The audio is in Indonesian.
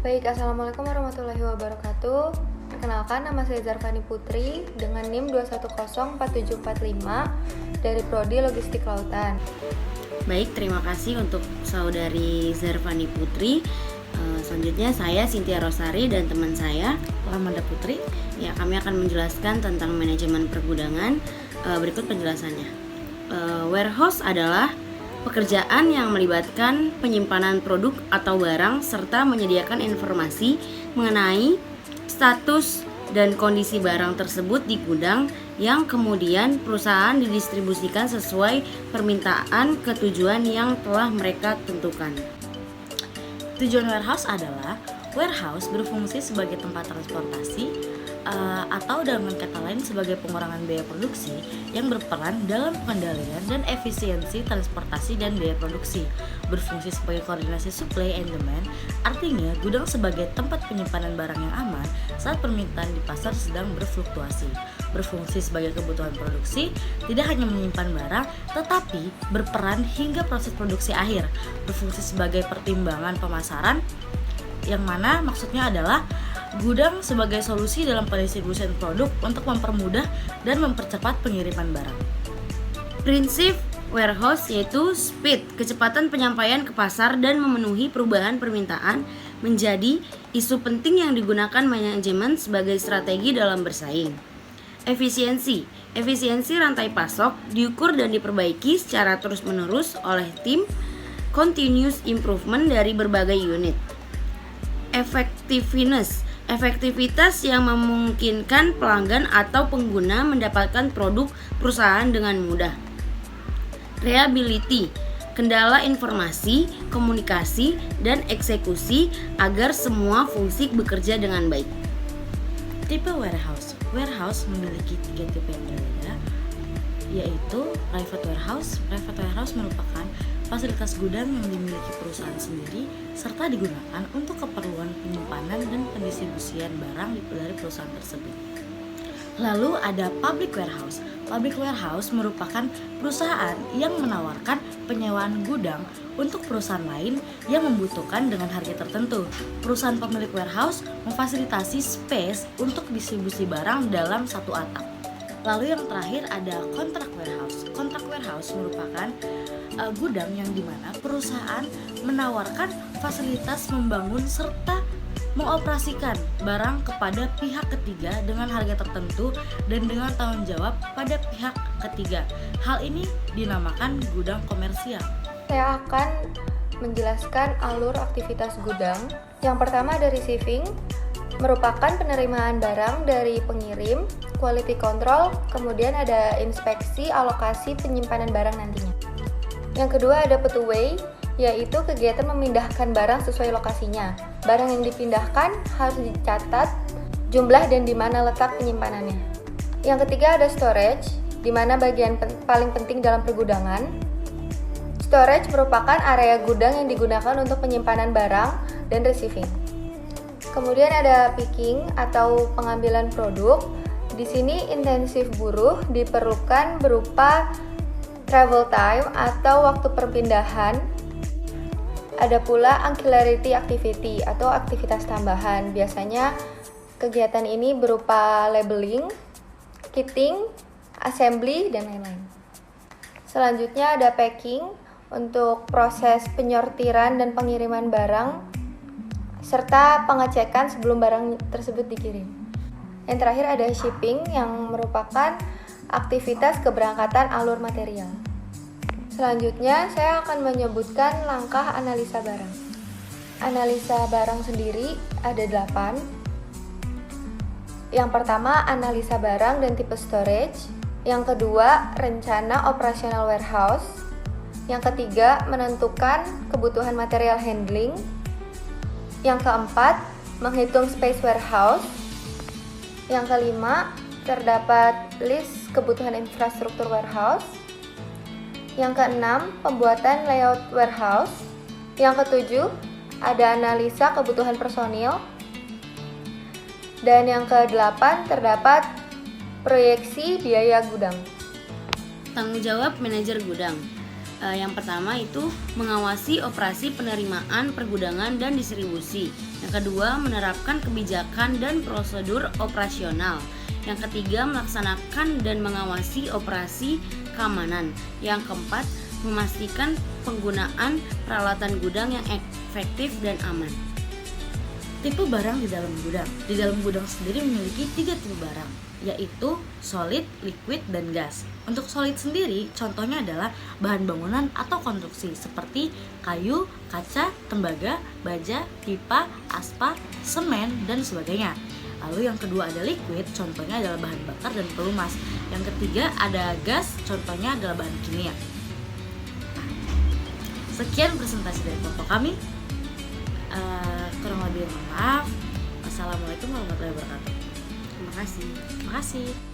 Baik, Assalamualaikum warahmatullahi wabarakatuh. Perkenalkan, nama saya Zarfani Putri dengan NIM 2104745 dari Prodi Logistik Lautan. Baik, terima kasih untuk saudari Zarfani Putri. Selanjutnya saya Cynthia Rosari dan teman saya Lamanda Putri. Ya, kami akan menjelaskan tentang manajemen pergudangan. Berikut penjelasannya. Warehouse adalah pekerjaan yang melibatkan penyimpanan produk atau barang serta menyediakan informasi mengenai status dan kondisi barang tersebut di gudang yang kemudian perusahaan didistribusikan sesuai permintaan ke tujuan yang telah mereka tentukan. Tujuan warehouse adalah warehouse berfungsi sebagai tempat transportasi atau dengan kata lain sebagai pengurangan biaya produksi yang berperan dalam pengendalian dan efisiensi transportasi dan biaya produksi. Berfungsi sebagai koordinasi supply and demand, artinya gudang sebagai tempat penyimpanan barang yang aman saat permintaan di pasar sedang berfluktuasi. Berfungsi sebagai kebutuhan produksi, tidak hanya menyimpan barang, tetapi berperan hingga proses produksi akhir. Berfungsi sebagai pertimbangan pemasaran, yang mana maksudnya adalah gudang sebagai solusi dalam pendistribusian produk untuk mempermudah dan mempercepat pengiriman barang. Prinsip warehouse yaitu speed, kecepatan penyampaian ke pasar dan memenuhi perubahan permintaan menjadi isu penting yang digunakan manajemen sebagai strategi dalam bersaing. Efisiensi rantai pasok diukur dan diperbaiki secara terus-menerus oleh tim continuous improvement dari berbagai unit. Efektivitas yang memungkinkan pelanggan atau pengguna mendapatkan produk perusahaan dengan mudah. Reliability, kendala informasi, komunikasi, dan eksekusi agar semua fungsi bekerja dengan baik. Tipe warehouse memiliki 3 tipe yang berbeda, yaitu private warehouse. Private warehouse merupakan fasilitas gudang yang dimiliki perusahaan sendiri serta digunakan untuk keperluan penyimpanan dan pendistribusian barang dari perusahaan tersebut. Lalu ada public warehouse. Public warehouse merupakan perusahaan yang menawarkan penyewaan gudang untuk perusahaan lain yang membutuhkan dengan harga tertentu. Perusahaan pemilik warehouse memfasilitasi space untuk distribusi barang dalam satu atap. Lalu yang terakhir ada contract warehouse. Contract warehouse merupakan gudang yang dimana perusahaan menawarkan fasilitas membangun serta mengoperasikan barang kepada pihak ketiga dengan harga tertentu dan dengan tanggung jawab pada pihak ketiga. Hal ini dinamakan gudang komersial. Saya akan menjelaskan alur aktivitas gudang. Yang pertama ada receiving, merupakan penerimaan barang dari pengirim, quality control, kemudian ada inspeksi, alokasi, penyimpanan barang nantinya. Yang kedua ada put away, yaitu kegiatan memindahkan barang sesuai lokasinya. Barang yang dipindahkan harus dicatat jumlah dan di mana letak penyimpanannya. Yang ketiga ada storage, di mana bagian paling penting dalam pergudangan. Storage merupakan area gudang yang digunakan untuk penyimpanan barang dan receiving. Kemudian ada picking atau pengambilan produk. Di sini intensif buruh diperlukan berupa travel time atau waktu perpindahan. Ada pula ancillary activity atau aktivitas tambahan. Biasanya kegiatan ini berupa labeling, kitting, assembly, dan lain-lain. Selanjutnya ada packing untuk proses penyortiran dan pengiriman barang serta pengecekan sebelum barang tersebut dikirim. Yang terakhir ada shipping yang merupakan aktivitas keberangkatan alur material. Selanjutnya saya akan menyebutkan langkah analisa barang. Analisa barang sendiri ada 8. Yang pertama analisa barang dan tipe storage. Yang kedua rencana operasional warehouse. Yang ketiga menentukan kebutuhan material handling. Yang keempat menghitung space warehouse. Yang kelima terdapat list kebutuhan infrastruktur warehouse. Yang keenam, pembuatan layout warehouse. Yang ketujuh, ada analisa kebutuhan personil. Dan yang kedelapan, terdapat proyeksi biaya gudang. Tanggung jawab manajer gudang. Yang pertama itu mengawasi operasi penerimaan, pergudangan, dan distribusi. Yang kedua, menerapkan kebijakan dan prosedur operasional. Yang ketiga, melaksanakan dan mengawasi operasi keamanan. Yang keempat, memastikan penggunaan peralatan gudang yang efektif dan aman. Tipe barang di dalam gudang. Di dalam gudang sendiri memiliki 3 tipe barang, yaitu solid, liquid, dan gas. Untuk solid sendiri, contohnya adalah bahan bangunan atau konstruksi seperti kayu, kaca, tembaga, baja, pipa, aspal, semen, dan sebagainya. Lalu yang kedua ada liquid, contohnya adalah bahan bakar dan pelumas. Yang ketiga ada gas, contohnya adalah bahan kimia. Sekian presentasi dari kelompok kami. Kurang lebih mohon maaf. Wassalamualaikum warahmatullahi wabarakatuh. Terima kasih. Terima kasih.